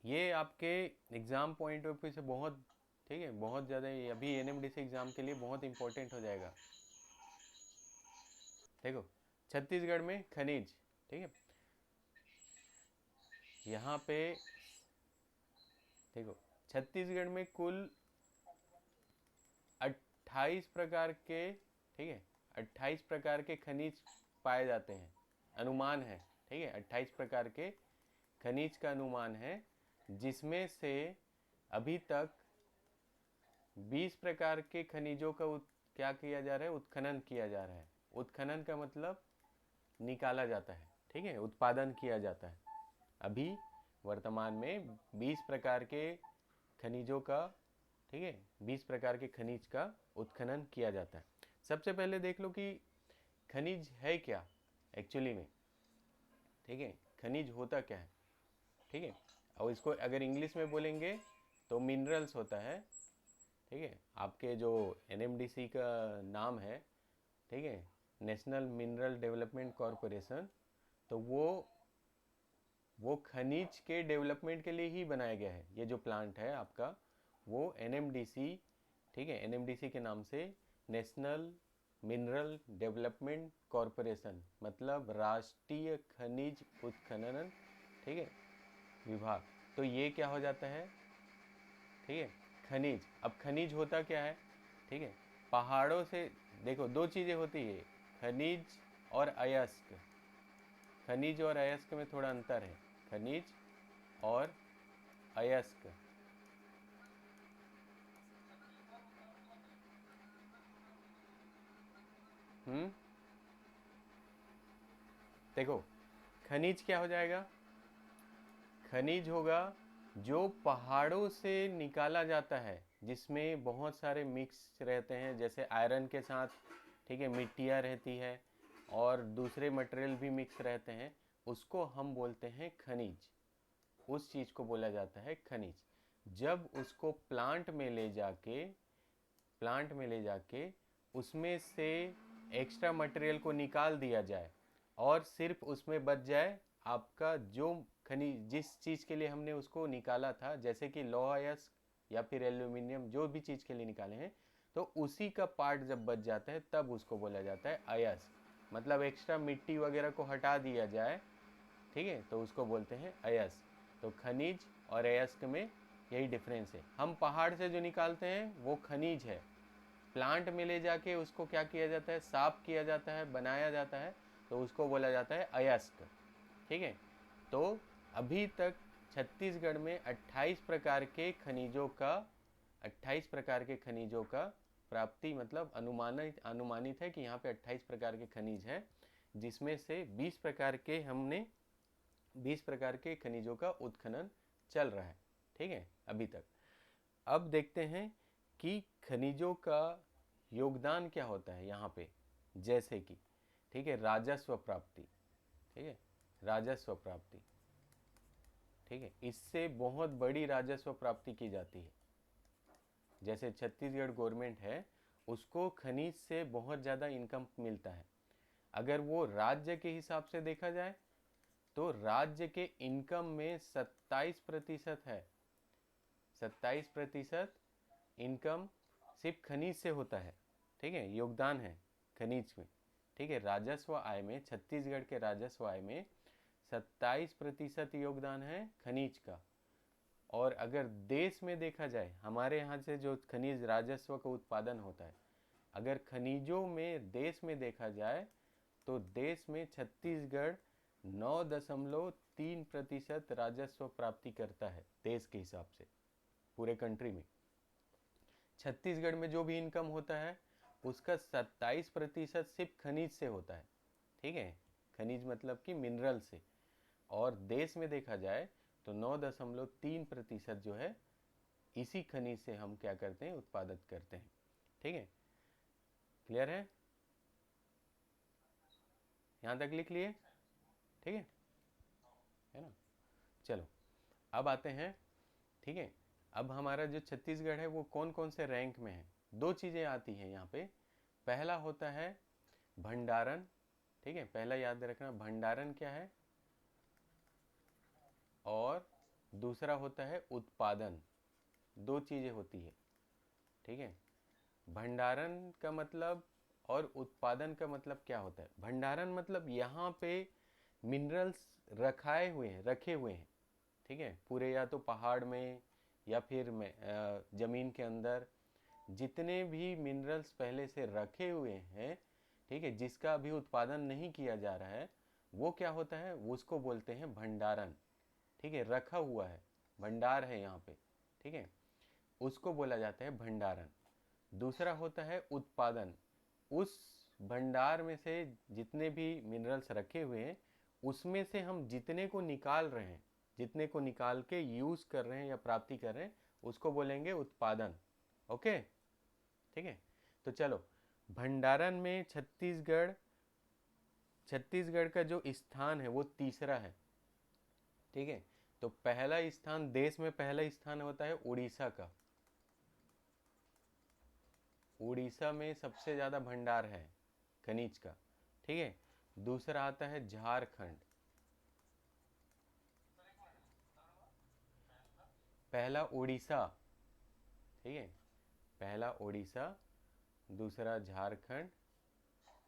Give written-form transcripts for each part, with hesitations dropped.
ये आपके exam point of view से बहुत, ठीक है, बहुत ज़्यादा अभी एनएमडीसी एग्ज़ाम के लिए बहुत इंपॉर्टेंट हो जाएगा। देखो, छत्तीसगढ़ में खनिज, ठीक है, यहाँ पे देखो, छत्तीसगढ़ में कुल 28 प्रकार के, ठीक है, 28 प्रकार के खनिज पाए जाते हैं, अनुमान है, ठीक है, 28 प्रकार के खनिज का अनुमान है, जिसमें से अभी तक 20 प्रकार के खनिजों का क्या किया जा रहा है, उत्खनन किया जा रहा है। उत्खनन का मतलब निकाला जाता है, ठीक है, उत्पादन किया जाता है। अभी वर्तमान में 20 प्रकार के खनिजों का, ठीक है, 20 प्रकार के खनिज का उत्खनन किया जाता है। सबसे पहले देख लो कि खनिज है क्या एक्चुअली में, ठीक है, खनिज होता क्या है, ठीक है, और इसको अगर इंग्लिश में बोलेंगे तो मिनरल्स होता है, ठीक है, आपके जो एनएमडीसी का नाम है, ठीक है, नेशनल मिनरल डेवलपमेंट कॉरपोरेशन, तो वो खनिज के डेवलपमेंट के लिए ही बनाया गया है। ये जो प्लांट है आपका, वो एनएमडीसी, ठीक है, एनएमडीसी के नाम से, नेशनल मिनरल डेवलपमेंट कॉरपोरेशन, मतलब राष्ट्रीय खनिज उत्खनन, ठीक है, विभाग। तो ये क्या हो जाता है, ठीक है, खनिज। अब खनिज होता क्या है, ठीक है, पहाड़ों से, देखो दो चीज़ें होती है, खनिज और अयस्क। खनिज और अयस्क में थोड़ा अंतर है, खनिज और अयस्क। देखो, खनिज क्या हो जाएगा, खनिज होगा जो पहाड़ों से निकाला जाता है, जिसमें बहुत सारे मिक्स रहते हैं, जैसे आयरन के साथ, ठीक है, मिट्टियाँ रहती है और दूसरे मटेरियल भी मिक्स रहते हैं, उसको हम बोलते हैं खनिज। उस चीज़ को बोला जाता है खनिज। जब उसको प्लांट में ले जाके उसमें से एक्स्ट्रा मटेरियल को निकाल दिया जाए और सिर्फ उसमें बच जाए आपका जो खनिज, जिस चीज़ के लिए हमने उसको निकाला था, जैसे कि लौह अयस्क या फिर एल्यूमिनियम, जो भी चीज़ के लिए निकाले हैं, तो उसी का पार्ट जब बच जाता है तब उसको बोला जाता है अयस्क। मतलब एक्स्ट्रा मिट्टी वगैरह को हटा दिया जाए, ठीक है, तो उसको बोलते हैं अयस्क। तो खनिज और अयस्क में यही डिफरेंस है। हम पहाड़ से जो निकालते हैं वो खनिज है, प्लांट में ले जाके उसको क्या किया जाता है, साफ किया जाता है, बनाया जाता है, तो उसको बोला जाता है अयस्क, ठीक है। तो अभी तक छत्तीसगढ़ में 28 प्रकार के खनिजों का, 28 प्रकार के खनिजों का प्राप्ति, मतलब अनुमानित है कि यहाँ पे 28 प्रकार के खनिज हैं, जिसमें से 20 प्रकार के हमने 20 प्रकार के खनिजों का उत्खनन चल रहा है, ठीक है, अभी तक। अब देखते हैं कि खनिजों का योगदान क्या होता है यहाँ पे, जैसे कि, ठीक है, राजस्व प्राप्ति, ठीक है, राजस्व प्राप्ति, ठीक है, इससे बहुत बड़ी राजस्व प्राप्ति की जाती है। जैसे छत्तीसगढ़ गवर्नमेंट है, उसको खनिज से बहुत ज़्यादा इनकम मिलता है। अगर वो राज्य के हिसाब से देखा जाए तो राज्य के इनकम में 27% है, 27% इनकम सिर्फ खनिज से होता है, ठीक है, योगदान है खनिज में, ठीक है, राजस्व आय में, छत्तीसगढ़ के राजस्व आय में 27% योगदान है खनिज का। और अगर देश में देखा जाए, हमारे यहाँ से जो खनिज राजस्व का उत्पादन होता है, अगर खनिजों में देश में देखा जाए तो देश में छत्तीसगढ़ 9.3% राजस्व प्राप्ति करता है देश के हिसाब से, पूरे कंट्री में। छत्तीसगढ़ में जो भी इनकम होता है उसका 27% सिर्फ खनिज से होता है, ठीक है, खनिज मतलब कि मिनरल से। और देश में देखा जाए तो 9.3% जो है इसी खनिज से हम क्या करते हैं, उत्पादित करते हैं, ठीक है। क्लियर है, यहाँ तक लिख लिए, ठीक है ना। चलो, अब आते हैं, ठीक है, अब हमारा जो छत्तीसगढ़ है वो कौन कौन से रैंक में है। दो चीज़ें आती हैं यहाँ पे। पहला होता है भंडारण, ठीक है, पहला याद रखना, भंडारण क्या है और दूसरा होता है उत्पादन। दो चीज़ें होती है, ठीक है। भंडारण का मतलब और उत्पादन का मतलब क्या होता है? भंडारण मतलब यहाँ पे मिनरल्स रखे हुए हैं, ठीक है, पूरे या तो पहाड़ में या फिर ज़मीन के अंदर जितने भी मिनरल्स पहले से रखे हुए हैं, ठीक है, जिसका अभी उत्पादन नहीं किया जा रहा है, वो क्या होता है, उसको बोलते हैं भंडारण, ठीक है। रखा हुआ है, भंडार है यहाँ पे, ठीक है, उसको बोला जाता है भंडारण। दूसरा होता है उत्पादन। उस भंडार में से जितने भी मिनरल्स रखे हुए हैं, उसमें से हम जितने को निकाल रहे हैं, जितने को निकाल के यूज़ कर रहे हैं या प्राप्ति कर रहे हैं, उसको बोलेंगे उत्पादन। ओके, ठीक है। तो चलो, भंडारण में छत्तीसगढ़ का जो स्थान है वो तीसरा है, ठीक है। तो पहला स्थान, देश में पहला स्थान होता है उड़ीसा का। उड़ीसा में सबसे ज़्यादा भंडार है खनिज का, ठीक है। दूसरा आता है झारखंड। पहला उड़ीसा, ठीक है, पहला उड़ीसा, दूसरा झारखंड,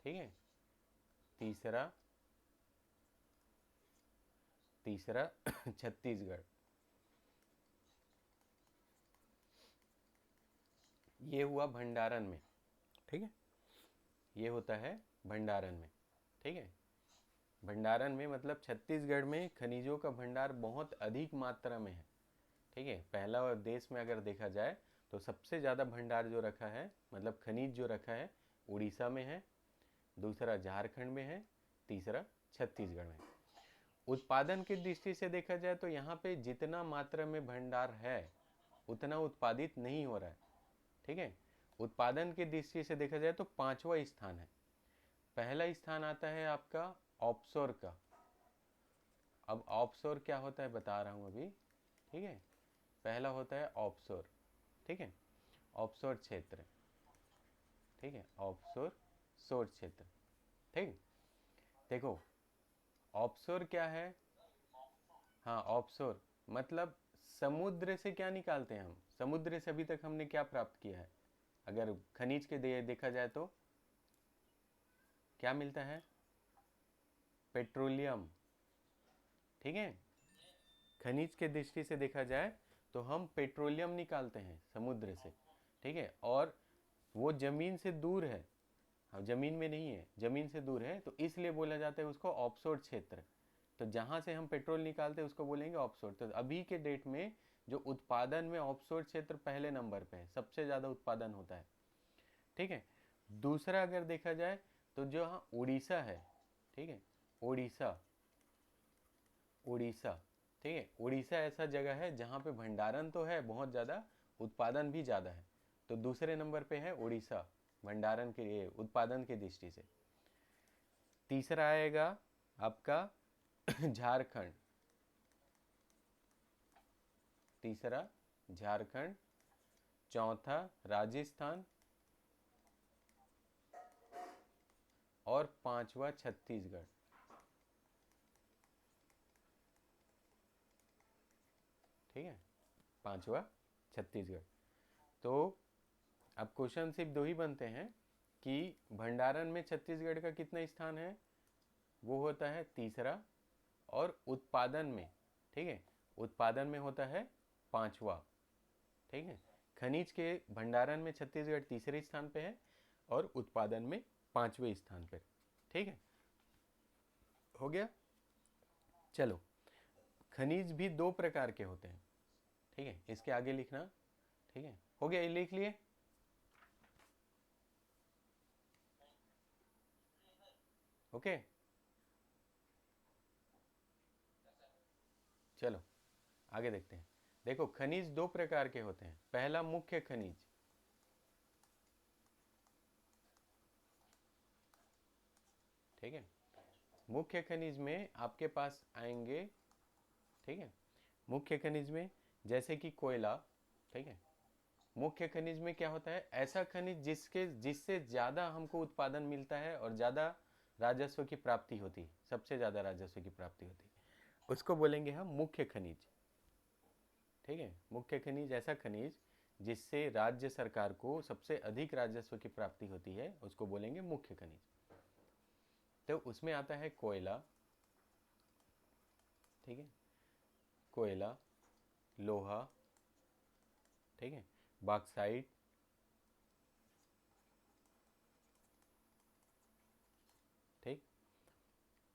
ठीक है, तीसरा तीसरा छत्तीसगढ़। ये हुआ भंडारण में, ठीक है, ये होता है भंडारण में, ठीक है। भंडारण में मतलब छत्तीसगढ़ में खनिजों का भंडार बहुत अधिक मात्रा में है, ठीक है। पहला देश में अगर देखा जाए तो सबसे ज़्यादा भंडार जो रखा है, मतलब खनिज जो रखा है, उड़ीसा में है, दूसरा झारखंड में है, तीसरा छत्तीसगढ़ में। उत्पादन की दृष्टि से देखा जाए तो यहाँ पे जितना मात्रा में भंडार है उतना उत्पादित नहीं हो रहा है, ठीक है। उत्पादन की दृष्टि से देखा जाए तो पांचवा स्थान है। पहला स्थान आता है आपका ऑफशोर का। अब ऑफशोर क्या होता है बता रहा हूँ अभी, ठीक है। पहला होता है ऑफशोर, ठीक है, ऑफशोर क्षेत्र, ठीक है, ऑफशोर शोर क्षेत्र, ठीक। देखो, ऑफशोर क्या है? हाँ, ऑफशोर मतलब समुद्र से क्या निकालते हैं हम? समुद्र से अभी तक हमने क्या प्राप्त किया है? अगर खनिज के देखा जाए तो क्या मिलता है? पेट्रोलियम, ठीक है। खनिज के दृष्टि से देखा जाए तो हम पेट्रोलियम निकालते हैं समुद्र से, ठीक है। और वो जमीन से दूर है, हाँ, जमीन में नहीं है, जमीन से दूर है, तो इसलिए बोला जाता है उसको ऑफशोर क्षेत्र। तो जहाँ से हम पेट्रोल निकालते हैं उसको बोलेंगे ऑफशोर। तो अभी के डेट में जो उत्पादन में ऑफशोर क्षेत्र पहले नंबर पे है, सबसे ज़्यादा उत्पादन होता है, ठीक है। दूसरा अगर देखा जाए तो जो हाँ उड़ीसा है, ठीक है, उड़ीसा, उड़ीसा, ठीक है, उड़ीसा ऐसा जगह है जहाँ पे भंडारण तो है बहुत ज़्यादा, उत्पादन भी ज़्यादा है। तो दूसरे नंबर पे है उड़ीसा भंडारण के उत्पादन की दृष्टि से। तीसरा आएगा आपका झारखंड, तीसरा झारखंड, चौथा राजस्थान और पांचवा छत्तीसगढ़, ठीक है, पांचवा छत्तीसगढ़। तो अब क्वेश्चन सिर्फ दो ही बनते हैं कि भंडारण में छत्तीसगढ़ का कितना स्थान है? वो होता है तीसरा, और उत्पादन में, ठीक है, उत्पादन में होता है पांचवा, ठीक है। खनिज के भंडारण में छत्तीसगढ़ तीसरे स्थान पे है और उत्पादन में पांचवें स्थान पे, ठीक है। हो गया। चलो, खनिज भी दो प्रकार के होते हैं, ठीक है, इसके आगे लिखना, ठीक है, हो गया, ये लिख लिए। ओके, चलो आगे देखते हैं। देखो, खनिज दो प्रकार के होते हैं। पहला मुख्य खनिज, ठीक है, मुख्य खनिज में आपके पास आएंगे, ठीक है, मुख्य खनिज में जैसे कि कोयला, ठीक है। मुख्य खनिज में क्या होता है? ऐसा खनिज जिससे ज़्यादा हमको उत्पादन मिलता है और ज़्यादा राजस्व की प्राप्ति होती है, सबसे ज़्यादा राजस्व की प्राप्ति होती है, उसको बोलेंगे हम मुख्य खनिज, ठीक है, मुख्य खनिज ऐसा खनिज जिससे राज्य सरकार को सबसे अधिक राजस्व की प्राप्ति होती है उसको बोलेंगे मुख्य खनिज। तो उसमें आता है कोयला, ठीक है, कोयला, लोहा, ठीक है, बॉक्साइट, ठीक,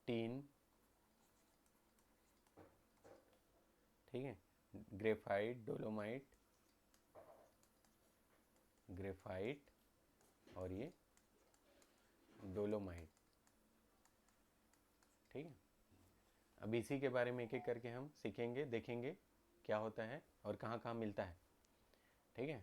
टीन, ठीक है, ग्रेफाइट, डोलोमाइट, ग्रेफाइट और ये डोलोमाइट, ठीक है। अब इसी के बारे में एक एक करके हम सीखेंगे, देखेंगे क्या होता है और कहाँ कहाँ मिलता है, ठीक है।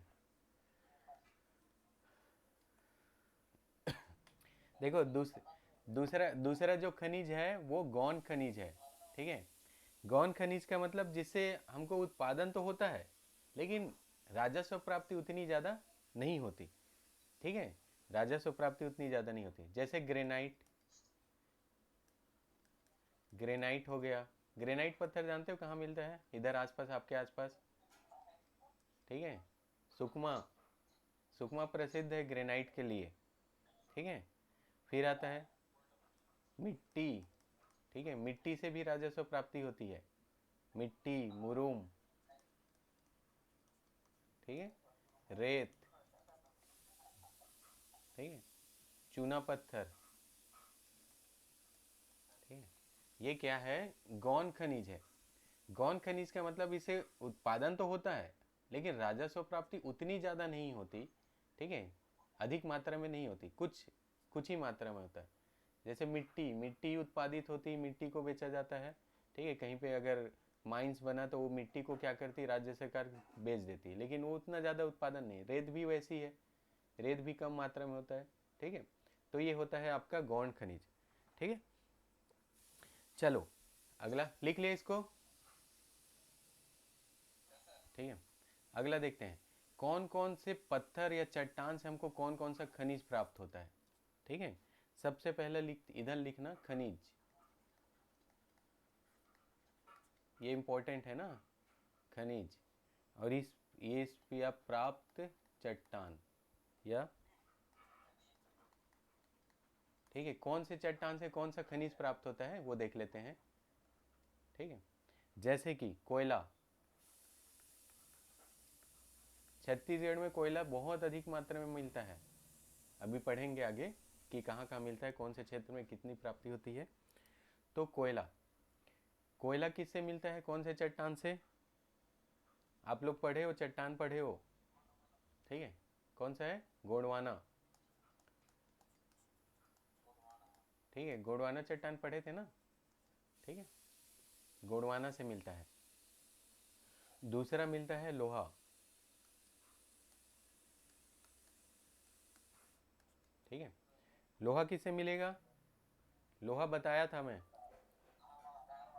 देखो दूसरा दूसरा जो खनिज है वो गौण खनिज है, ठीक है। गौण खनिज का मतलब जिससे हमको उत्पादन तो होता है लेकिन राजस्व प्राप्ति उतनी ज़्यादा नहीं होती, ठीक है, राजस्व प्राप्ति उतनी ज़्यादा नहीं होती। जैसे ग्रेनाइट, ग्रेनाइट हो गया। ग्रेनाइट पत्थर जानते हो कहाँ मिलता है? इधर आसपास, आपके आसपास, ठीक है। सुकमा, सुकमा प्रसिद्ध है ग्रेनाइट के लिए, ठीक है। फिर आता है मिट्टी, ठीक है, मिट्टी से भी राजस्व प्राप्ति होती है। मिट्टी, मुरूम, ठीक है, रेत, ठीक है, चूना पत्थर, ठीक है। ये क्या है? गौण खनिज है। गौण खनिज का मतलब इसे उत्पादन तो होता है लेकिन राजस्व प्राप्ति उतनी ज़्यादा नहीं होती, ठीक है, अधिक मात्रा में नहीं होती, कुछ कुछ ही मात्रा में होता है। जैसे मिट्टी, मिट्टी उत्पादित होती, मिट्टी को बेचा जाता है, ठीक है। कहीं पे अगर माइंस बना तो वो मिट्टी को क्या करती, राज्य सरकार बेच देती है, लेकिन वो उतना ज़्यादा उत्पादन नहीं। रेत भी वैसी है, रेत भी कम मात्रा में होता है, ठीक है। तो ये होता है आपका गौण खनिज, ठीक है। चलो अगला लिख लिया इसको, ठीक है। अगला देखते हैं कौन कौन से पत्थर या चट्टान से हमको कौन कौन सा खनिज प्राप्त होता है, ठीक है। सबसे पहले इधर लिखना खनिज, ये इंपॉर्टेंट है ना, खनिज। और इस या प्राप्त चट्टान या, ठीक है, कौन से चट्टान से कौन सा खनिज प्राप्त होता है वो देख लेते हैं, ठीक है। जैसे कि कोयला, छत्तीसगढ़ में कोयला बहुत अधिक मात्रा में मिलता है। अभी पढ़ेंगे आगे कि कहाँ कहाँ मिलता है, कौन से क्षेत्र में कितनी प्राप्ति होती है। तो कोयला, कोयला किससे मिलता है, कौन से चट्टान से? आप लोग पढ़े हो, चट्टान पढ़े हो, ठीक है। कौन सा है? गोंडवाना, ठीक है, गोंडवाना चट्टान पढ़े थे ना, ठीक है, गोंडवाना से मिलता है। दूसरा मिलता है लोहा, ठीक है। लोहा किससे मिलेगा? लोहा बताया था मैं,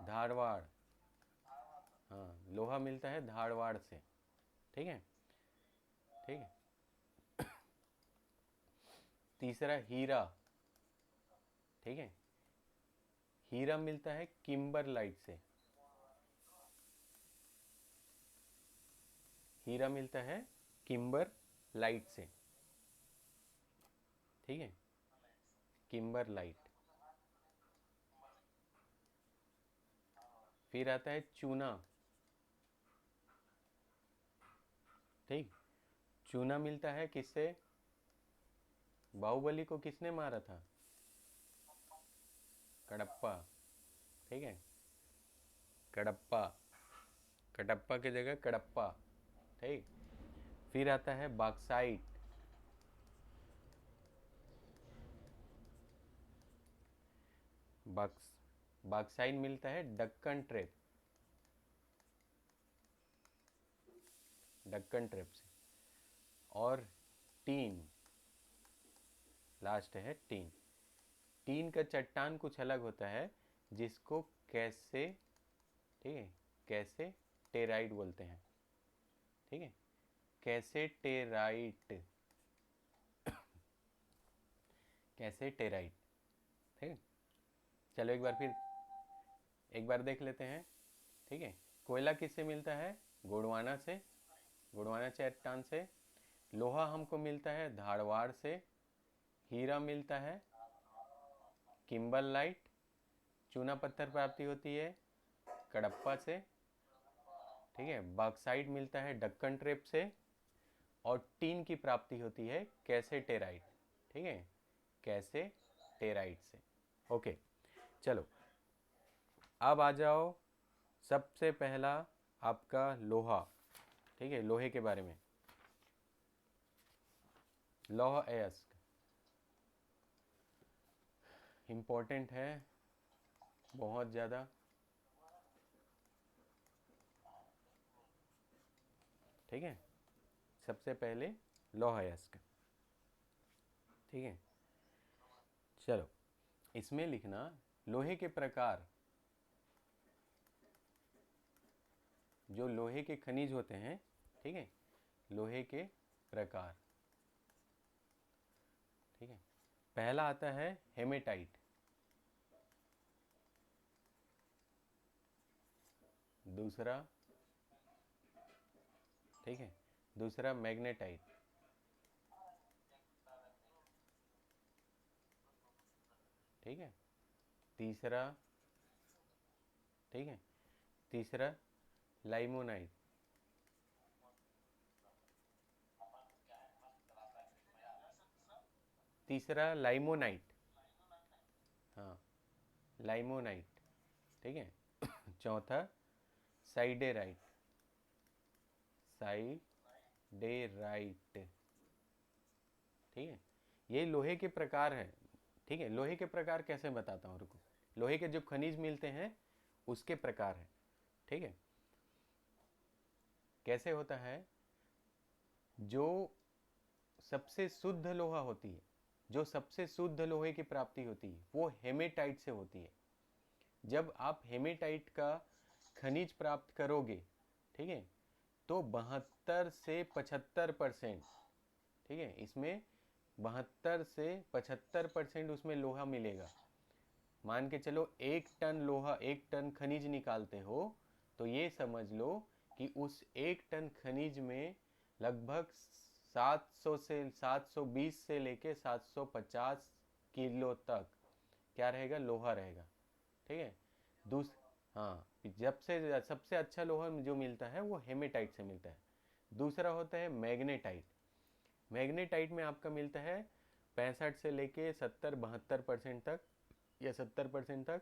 धारवाड़, हाँ, लोहा मिलता है धारवाड़ से, ठीक है, ठीक है। तीसरा हीरा, ठीक है, हीरा मिलता है किम्बरलाइट से, हीरा मिलता है किम्बरलाइट से, ठीक है, किम्बरलाइट। फिर आता है चूना, ठीक, चूना मिलता है किससे? बाहुबली को किसने मारा था? कडप्पा, ठीक है, कडप्पा, कटप्पा की जगह कडप्पा, ठीक। फिर आता है बॉक्साइट, बॉक्स बॉक्साइट मिलता है डक्कन ट्रेप, डक्कन ट्रेप से। और टीन, लास्ट है टीन। टीन का चट्टान कुछ अलग होता है जिसको कैसे, ठीक है, कैसे टेराइट बोलते हैं, ठीक है, कैसे टेराइट, कैसे टेराइट, ठीक है। चलो एक बार फिर एक बार देख लेते हैं, ठीक है। कोयला किससे मिलता है? गोंडवाना चट्टान से। लोहा हमको मिलता है धारवाड़ से। हीरा मिलता है किम्बरलाइट। चूना पत्थर प्राप्ति होती है कडप्पा से। ठीक है, बॉक्साइट मिलता है डक्कन ट्रेप से। और टीन की प्राप्ति होती है कैसेटेराइट। ठीक है, कैसेटेराइट से। ओके, चलो अब आ जाओ सबसे पहला आपका लोहा। ठीक है, लोहे के बारे में। लौह अयस्क इम्पोर्टेंट है बहुत ज़्यादा। ठीक है, सबसे पहले लौह अयस्क। ठीक है, चलो इसमें लिखना लोहे के प्रकार। जो लोहे के खनिज होते हैं, ठीक है, लोहे के प्रकार। ठीक है, पहला आता है हेमेटाइट। दूसरा, ठीक है, दूसरा मैग्नेटाइट। ठीक है, तीसरा, ठीक है, तीसरा लाइमोनाइट। तीसरा लाइमोनाइट, हाँ, लाइमोनाइट। ठीक है, चौथा साइडेराइट। साइडेराइट। ठीक है, ये लोहे के प्रकार हैं। ठीक है, लोहे के प्रकार कैसे बताता हूँ, रुको। लोहे के जो खनिज मिलते हैं उसके प्रकार है। ठीक है, कैसे होता है, जो सबसे शुद्ध लोहा होती है, जो सबसे शुद्ध लोहे की प्राप्ति होती है वो हेमेटाइट से होती है। जब आप हेमेटाइट का खनिज प्राप्त करोगे, ठीक है, तो 72 से 75%, ठीक है, इसमें 72 से 75% उसमें लोहा मिलेगा। मान के चलो 1 टन लोहा, 1 टन खनिज निकालते हो, तो ये समझ लो कि उस 1 टन खनिज में लगभग 720 से लेके 750 किलो तक क्या रहेगा, लोहा रहेगा। ठीक है, दूस हाँ, जब से सबसे अच्छा लोहा जो मिलता है वो हेमेटाइट से मिलता है। दूसरा होता है मैग्नेटाइट। मैग्नेटाइट में आपका मिलता है 65 से लेके 70-72% तक, या 70% तक।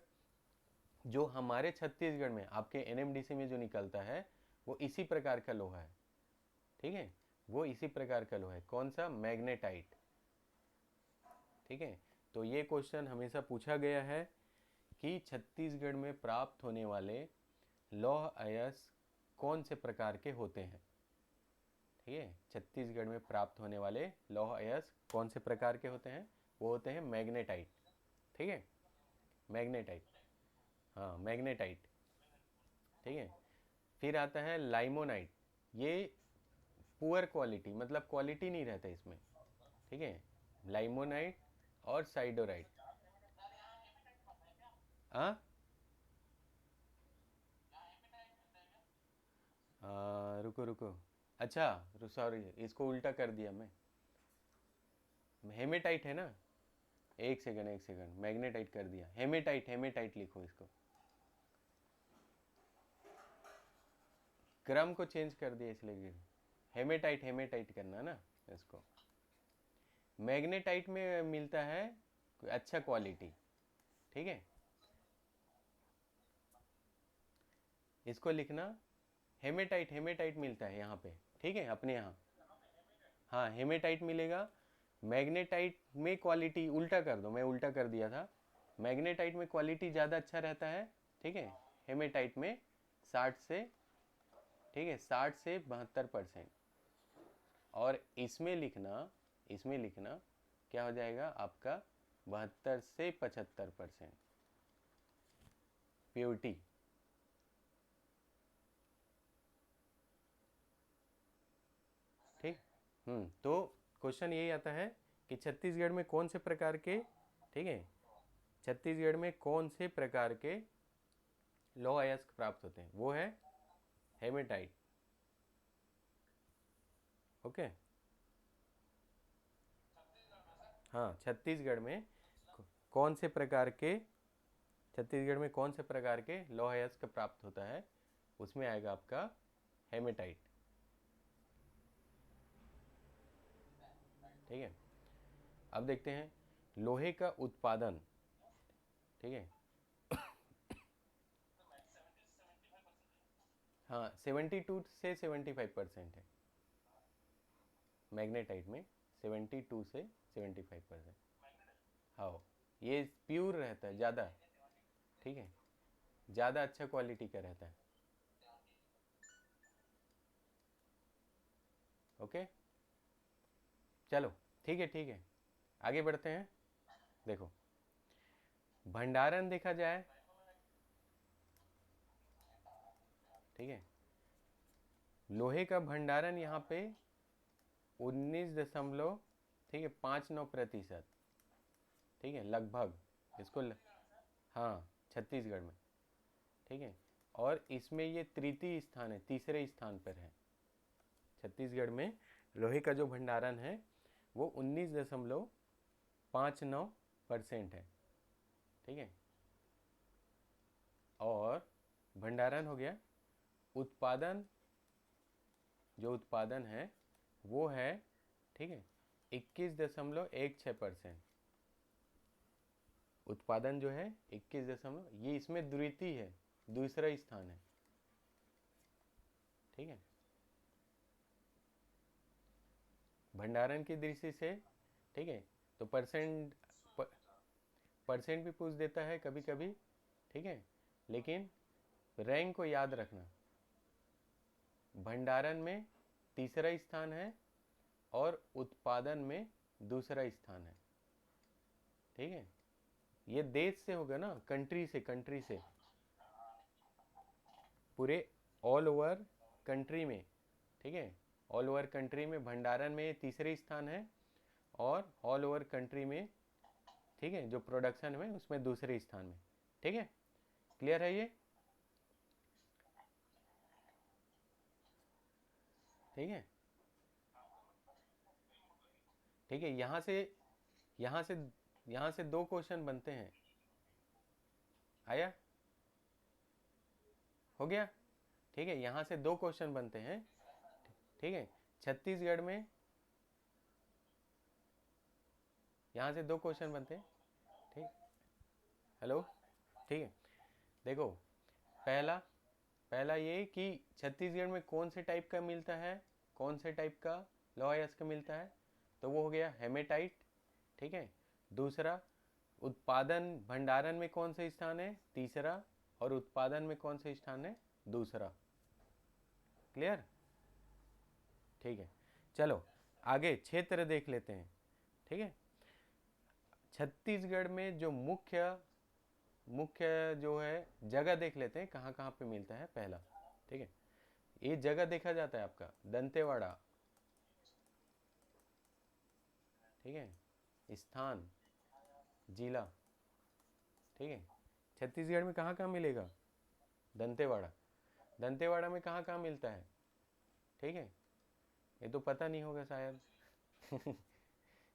जो हमारे छत्तीसगढ़ में आपके एनएमडीसी में जो निकलता है वो इसी प्रकार का लोहा है। ठीक है, वो इसी प्रकार का लोहा है। कौन सा, मैग्नेटाइट। ठीक है, तो ये क्वेश्चन हमेशा पूछा गया है कि छत्तीसगढ़ में प्राप्त होने वाले लौह अयस्क कौन से प्रकार के होते हैं। ठीक है, छत्तीसगढ़ में प्राप्त होने वाले लौह अयस्क कौन से प्रकार के होते हैं, वो होते हैं मैग्नेटाइट। ठीक है, मैग्नेटाइट, हाँ, मैग्नेटाइट। ठीक है, फिर आता है लाइमोनाइट। ये पुअर क्वालिटी, मतलब क्वालिटी नहीं रहता इसमें। ठीक है, लाइमोनाइट और साइडोराइट। हाँ, रुको रुको, अच्छा, सॉरी, इसको उल्टा कर दिया मैं। हेमेटाइट है ना, एक सेकंड एक सेकंड, मैग्नेटाइट कर दिया। हेमेटाइट, हेमेटाइट लिखो इसको। क्रम को चेंज कर दिया इसलिए हेमेटाइट, हेमेटाइट करना ना इसको। मैग्नेटाइट में मिलता है अच्छा क्वालिटी। ठीक है, इसको लिखना हेमेटाइट, हेमेटाइट मिलता है यहाँ पे। ठीक है, अपने यहाँ, हाँ, हेमेटाइट मिलेगा। मैग्नेटाइट में क्वालिटी उल्टा कर दो, मैं उल्टा कर दिया था। मैग्नेटाइट में क्वालिटी ज़्यादा अच्छा रहता है। ठीक है, हेमेटाइट में 60 से, ठीक है, 60 से 72%। और इसमें लिखना क्या हो जाएगा आपका, 72 से 75% प्योरिटी। ठीक, तो क्वेश्चन यही आता है कि छत्तीसगढ़ में कौन से प्रकार के, ठीक है, छत्तीसगढ़ में कौन से प्रकार के लौह अयस्क प्राप्त होते हैं, वो है हेमेटाइट। ओके। हाँ, छत्तीसगढ़ में कौन से प्रकार के छत्तीसगढ़ में कौन से प्रकार के लौह अयस्क प्राप्त होता है, उसमें आएगा आपका हेमेटाइट। ठीक है, अब देखते हैं लोहे का उत्पादन। ठीक है, हाँ 72 से 75% है मैग्नेटाइट में, 72 से 75%। हाँ, ये प्योर रहता है ज़्यादा। ठीक है, ज़्यादा अच्छा क्वालिटी का रहता है। ओके, चलो ठीक है, ठीक है, आगे बढ़ते हैं। देखो, भंडारण देखा जाए। ठीक है, लोहे का भंडारण यहाँ पे 19 दशमलव, ठीक है, 59%। ठीक है, लगभग इसको हाँ, छत्तीसगढ़ में। ठीक है, और इसमें ये तृतीय स्थान है, तीसरे स्थान पर है। छत्तीसगढ़ में लोहे का जो भंडारण है वो 19.59% है। ठीक है, और भंडारण हो गया। उत्पादन, जो उत्पादन है वो है, ठीक है, 21.16%। उत्पादन जो है 21 ये इसमें द्वितीय है, दूसरा स्थान है। ठीक है, भंडारण की दृष्टि से। ठीक है, तो परसेंट भी पूछ देता है कभी कभी। ठीक है, लेकिन रैंक को याद रखना। भंडारण में तीसरा स्थान है और उत्पादन में दूसरा स्थान है। ठीक है, ये देश से होगा ना, कंट्री से, कंट्री से, पूरे ऑल ओवर कंट्री में। ठीक है, ऑल ओवर कंट्री में भंडारण में तीसरे स्थान है, और ऑल ओवर कंट्री में, ठीक है, जो प्रोडक्शन में उसमें दूसरे स्थान में। ठीक है, क्लियर है ये? ठीक है, ठीक है, यहाँ से यहाँ से 2 क्वेश्चन बनते हैं। आया? हो गया? ठीक है, यहाँ से 2 क्वेश्चन बनते हैं। ठीक है, छत्तीसगढ़ में यहाँ से 2 क्वेश्चन बनते हैं। ठीक, हेलो, ठीक है, देखो, पहला पहला ये कि छत्तीसगढ़ में कौन से टाइप का मिलता है, कौन से टाइप का लौह अयस्क मिलता है, तो वो हो गया हेमेटाइट। ठीक है, दूसरा, उत्पादन भंडारण में कौन सा स्थान है, तीसरा, और उत्पादन में कौन सा स्थान है, दूसरा। क्लियर? ठीक है, चलो आगे क्षेत्र देख लेते हैं। ठीक है, छत्तीसगढ़ में जो मुख्य मुख्य जो है जगह देख लेते हैं, कहाँ कहाँ पे मिलता है। पहला, ठीक है, ये जगह देखा जाता है आपका दंतेवाड़ा। ठीक है, स्थान, जिला। ठीक है, छत्तीसगढ़ में कहाँ कहाँ मिलेगा, दंतेवाड़ा। दंतेवाड़ा में कहाँ कहाँ मिलता है? ठीक है, ये तो पता नहीं होगा शायद।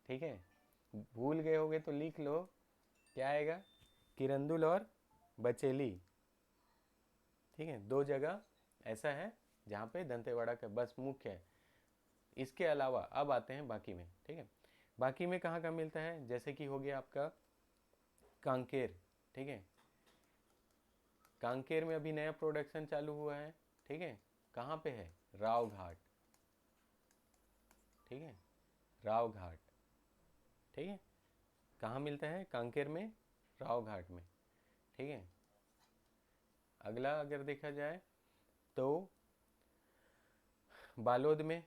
ठीक है, भूल गए होगे तो लिख लो, क्या आएगा, किरंदुल और बचेली। ठीक है, 2 जगह ऐसा है जहाँ पे दंतेवाड़ा का बस मुख्य है। इसके अलावा अब आते हैं बाकी में। ठीक है, बाकी में कहाँ कहाँ मिलता है, जैसे कि हो गया आपका कांकेर। ठीक है, कांकेर में अभी नया प्रोडक्शन चालू हुआ है। ठीक है, कहाँ पे है, राव घाट। ठीक है, राव घाट। ठीक है, कहाँ मिलता है, कांकेर में, राव घाट में। ठीक है, अगला अगर देखा जाए तो बालोद में,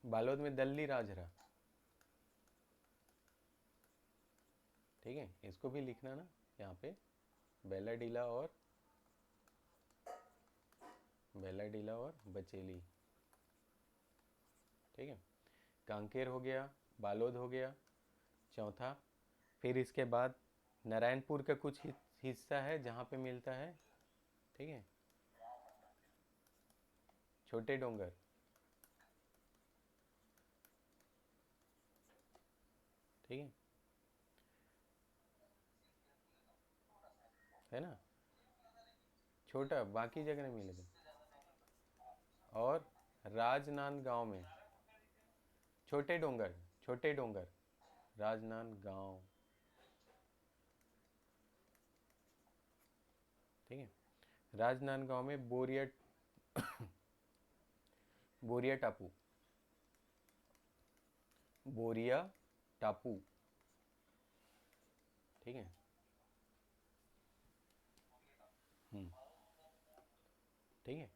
बालोद में दल्ली राजरा। ठीक है, इसको भी लिखना ना यहाँ पे, बेलाडीला और बचेली। ठीक है, कांकेर हो गया, बालोद हो गया, चौथा। फिर इसके बाद नारायणपुर का कुछ हिस्सा है जहाँ पे मिलता है। ठीक है, छोटे डोंगर, ठीक है ना, छोटा, बाकी जगह नहीं मिलेगा। और राजनांदगांव में छोटे डोंगर, छोटे डोंगर, राजनांदगांव, ठीक है। राजनांदगांव में बोरिया, बोरिया टापू, बोरिया टापू, ठीक है। हम्म, ठीक है।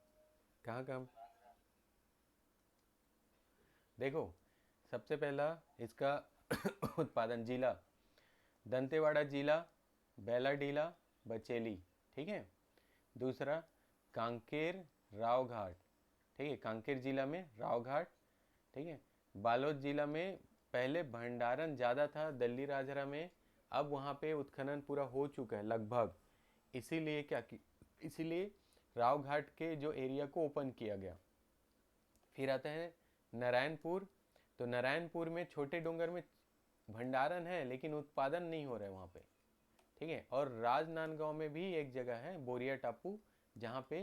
कहाँ कहाँ, देखो, सबसे पहला इसका उत्पादन जिला, दंतेवाड़ा जिला, बेलाडीला, बचेली, ठीक है। दूसरा कांकेर, रावघाट, ठीक है, कांकेर जिला में रावघाट, ठीक है। बालोद जिला में पहले भंडारण ज़्यादा था दिल्ली राजरा में, अब वहाँ पे उत्खनन पूरा हो चुका है लगभग, इसीलिए इसीलिए रावघाट के जो एरिया को ओपन किया गया। फिर आता है नारायणपुर, तो नारायणपुर में छोटे डोंगर में भंडारण है लेकिन उत्पादन नहीं हो रहा है वहाँ पे, ठीक है। और राजनांदगांव में भी एक जगह है बोरिया टापू जहाँ पे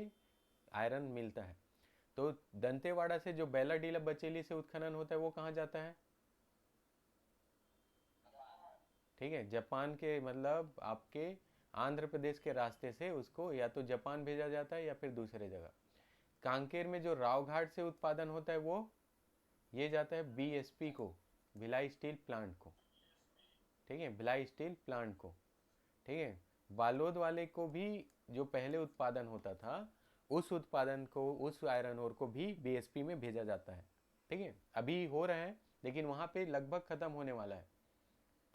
आयरन मिलता है। तो दंतेवाड़ा से जो बेलाडीला बचेली से उत्खनन होता है वो कहाँ जाता है, ठीक है, जापान के, मतलब आपके आंध्र प्रदेश के रास्ते से उसको या तो जापान भेजा जाता है या फिर दूसरे जगह। कांकेर में जो रावघाट से उत्पादन होता है वो ये जाता है बीएसपी को, भिलाई स्टील प्लांट को, ठीक है, भिलाई स्टील प्लांट को, ठीक है। बालोद वाले को भी जो पहले उत्पादन होता था उस उत्पादन को, उस आयरन ओर को भी बीएसपी में भेजा जाता है, ठीक है। अभी हो रहा है लेकिन वहाँ पे लगभग ख़त्म होने वाला है।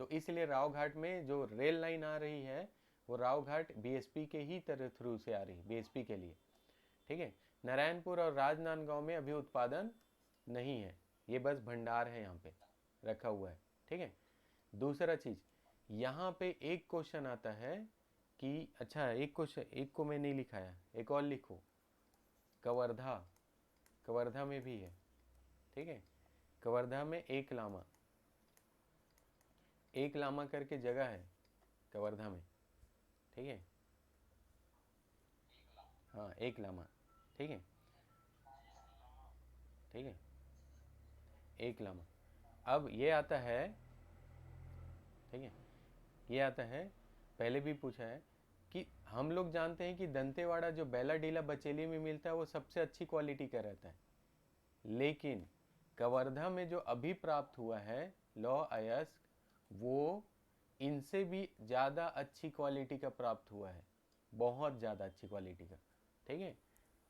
तो इसलिए रावघाट में जो रेल लाइन आ रही है वो रावघाट बीएसपी के ही तरह थ्रू से आ रही है बीएसपी के लिए, ठीक है। नारायणपुर और राजनांदगांव में अभी उत्पादन नहीं है, ये बस भंडार है यहाँ पे रखा हुआ है, ठीक है। दूसरा चीज़, यहाँ पे एक क्वेश्चन आता है कि अच्छा, एक क्वेश्चन, एक को मैं नहीं लिखाया, एक और लिखो, कवर्धा, कवर्धा में भी है, ठीक है। कवर्धा में एक लामा, एक लामा करके जगह है कवर्धा में, ठीक है। हाँ, एक लामा, ठीक है, ठीक है, एक लामा। अब ये आता है, ठीक है, ये आता है, पहले भी पूछा है कि हम लोग जानते हैं कि दंतेवाड़ा जो बेलाडीला बचेली में मिलता है वो सबसे अच्छी क्वालिटी का रहता है, लेकिन कवर्धा में जो अभी प्राप्त हुआ है लौह अयस्क, वो इनसे भी ज़्यादा अच्छी क्वालिटी का प्राप्त हुआ है, बहुत ज़्यादा अच्छी क्वालिटी का, ठीक है।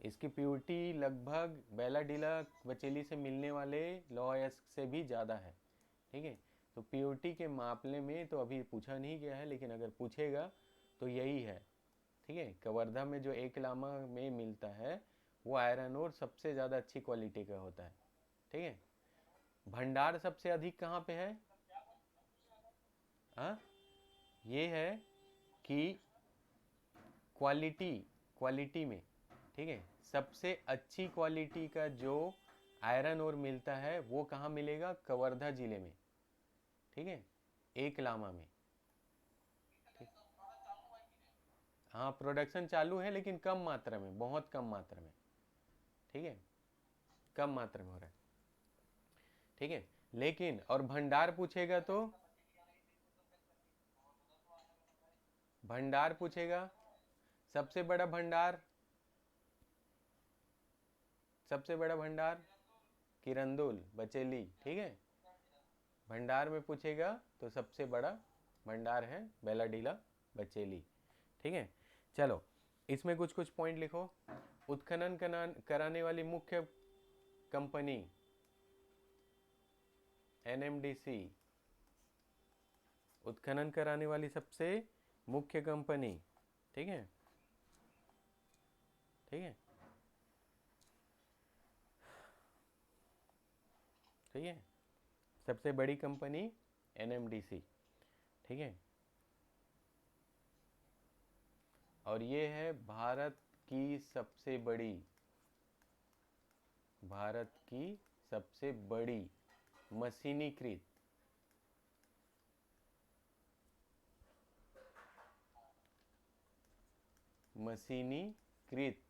इसकी प्योरिटी लगभग बेलाडीला बचेली से मिलने वाले लौह अयस्क से भी ज़्यादा है, ठीक है। तो प्योरिटी के मामले में तो अभी पूछा नहीं गया है, लेकिन अगर पूछेगा तो यही है, ठीक है। कवर्धा में जो एक लामा में मिलता है वो आयरन और सबसे ज़्यादा अच्छी क्वालिटी का होता है, ठीक है। भंडार सबसे अधिक कहाँ पे है, हाँ, ये है कि क्वालिटी, क्वालिटी में, ठीक है, सबसे अच्छी क्वालिटी का जो आयरन और मिलता है वो कहाँ मिलेगा, कवर्धा जिले में, ठीक है, एक लामा में, ठीक। हाँ, प्रोडक्शन चालू है लेकिन कम मात्रा में, बहुत कम मात्रा में, ठीक है, कम मात्रा में हो रहा है, ठीक है। लेकिन और भंडार पूछेगा तो, भंडार पूछेगा, सबसे बड़ा भंडार, सबसे बड़ा भंडार किरंदुल बचेली, ठीक है। भंडार में पूछेगा तो सबसे बड़ा भंडार है बेलाडीला बचेली, ठीक है। चलो, इसमें कुछ कुछ पॉइंट लिखो। उत्खनन कराने वाली मुख्य कंपनी एनएमडीसी, उत्खनन कराने वाली सबसे मुख्य कंपनी, ठीक है, ठीक है, ठीक है, सबसे बड़ी कंपनी एनएमडीसी, ठीक है। और ये है भारत की सबसे बड़ी भारत की सबसे बड़ी मशीनीकृत मशीनीकृत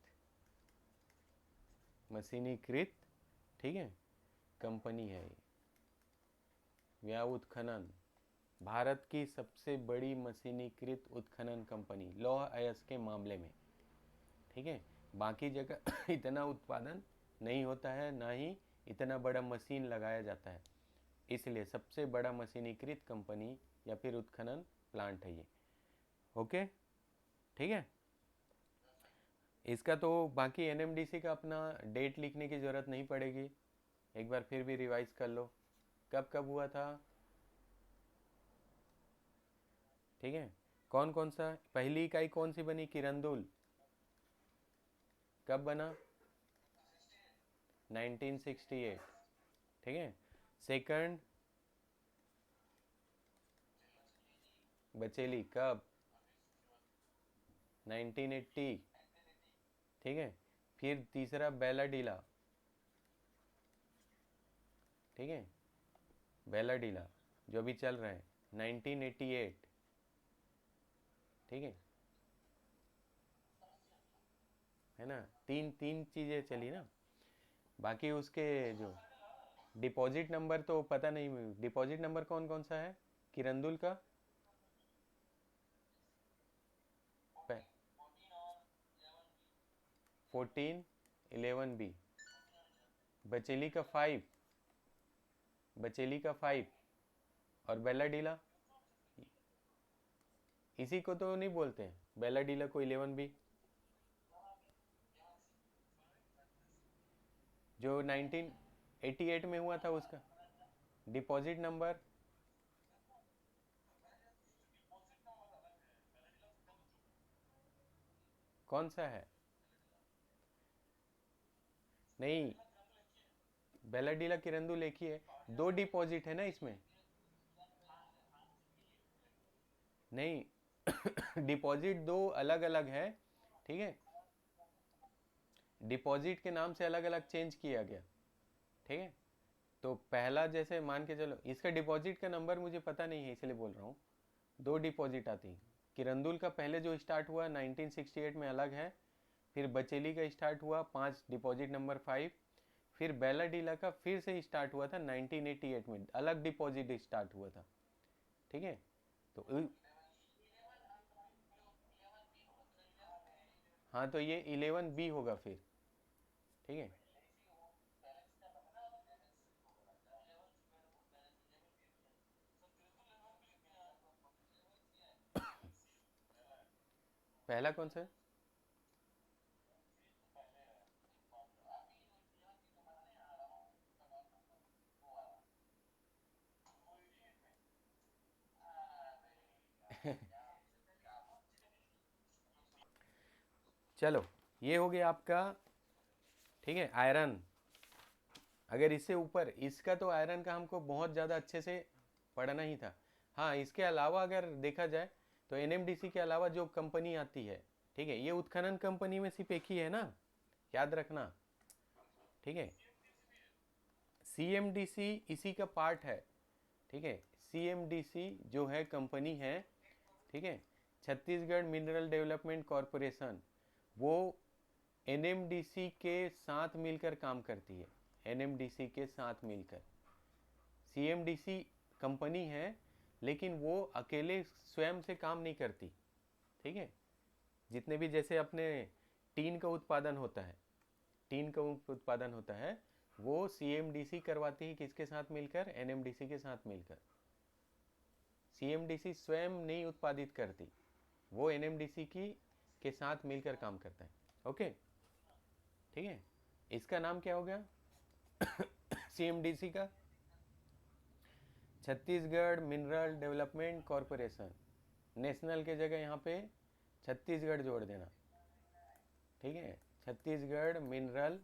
मशीनीकृत ठीक है कंपनी है ये। व्या उत्खनन, भारत की सबसे बड़ी मशीनीकृत उत्खनन कंपनी लौह अयस्क के मामले में। ठीक है, बाकी जगह इतना उत्पादन नहीं होता है, ना ही इतना बड़ा मशीन लगाया जाता है, इसलिए सबसे बड़ा मशीनीकृत कंपनी या फिर उत्खनन प्लांट है ये। ओके, ठीक है। इसका तो बाकी एनएमडीसी का अपना डेट लिखने की ज़रूरत नहीं पड़ेगी, एक बार फिर भी रिवाइज कर लो कब कब हुआ था। ठीक है, कौन कौन सा, पहली इकाई कौन सी बनी, किरंदुल, कब बना, 1968। ठीक है, सेकंड बचेली कब, 1980। ठीक है, फिर तीसरा बेलाडीला। ठीक है, बेलाडीला जो भी चल रहा है 1988। ठीक है ना, तीन तीन चीज़ें चली ना। बाकी उसके जो डिपॉजिट नंबर तो पता नहीं, डिपॉजिट नंबर कौन कौन सा है किरंदुल का, 14, 11 बी, बचेली का 5, बचेली का 5, और बेलाडीला इसी को तो नहीं बोलते हैं, बेलाडीला को 11 बी, जो 1988 में हुआ था उसका डिपॉजिट नंबर। कौन सा है, नहीं, बेलाडीला किरंदुल एक ही है, दो डिपॉजिट है ना इसमें, नहीं डिपॉजिट दो अलग अलग है। ठीक है, डिपॉजिट के नाम से अलग अलग चेंज किया गया। ठीक है, तो पहला जैसे मान के चलो, इसका डिपॉजिट का नंबर मुझे पता नहीं है इसलिए बोल रहा हूँ, दो डिपॉजिट आती हैं। किरंदुल का पहले जो स्टार्ट हुआ 1968 में अलग है, फिर बचेली का स्टार्ट हुआ 5, डिपॉजिट नंबर 5, फिर बेलाडीला का फिर से स्टार्ट हुआ था 1988 में, अलग डिपॉजिट स्टार्ट हुआ था। ठीक है, तो हाँ, तो ये 11 बी होगा फिर। ठीक है, पहला कौन सा है? चलो, ये हो गया आपका। ठीक है, आयरन, अगर इससे ऊपर, इसका तो आयरन का हमको बहुत ज़्यादा अच्छे से पढ़ना ही था। हाँ, इसके अलावा अगर देखा जाए तो एनएमडीसी के अलावा जो कंपनी आती है, ठीक है, ये उत्खनन कंपनी में सिर्फ एक ही है ना, याद रखना। ठीक है, सीएमडीसी इसी का पार्ट है। ठीक है, सीएमडीसी जो है कंपनी है, ठीक है, छत्तीसगढ़ मिनरल डेवलपमेंट कॉरपोरेशन, वो एनएमडीसी के साथ मिलकर काम करती है, एनएमडीसी के साथ मिलकर। सीएमडीसी कंपनी है, लेकिन वो अकेले स्वयं से काम नहीं करती। ठीक है, जितने भी जैसे अपने टीन का उत्पादन होता है, टीन का उत्पादन होता है, वो सीएमडीसी करवाती है, किसके साथ मिलकर, एनएमडीसी के साथ मिलकर। सीएमडीसी स्वयं नहीं उत्पादित करती, वो एनएमडीसी की के साथ मिलकर काम करता है। ओके, ठीक है, इसका नाम क्या हो गया सीएमडीसी का, Chhattisgarh mineral development corporation. National के जगह यहाँ पे छत्तीसगढ़ जोड़ देना। ठीक है, छत्तीसगढ़ मिनरल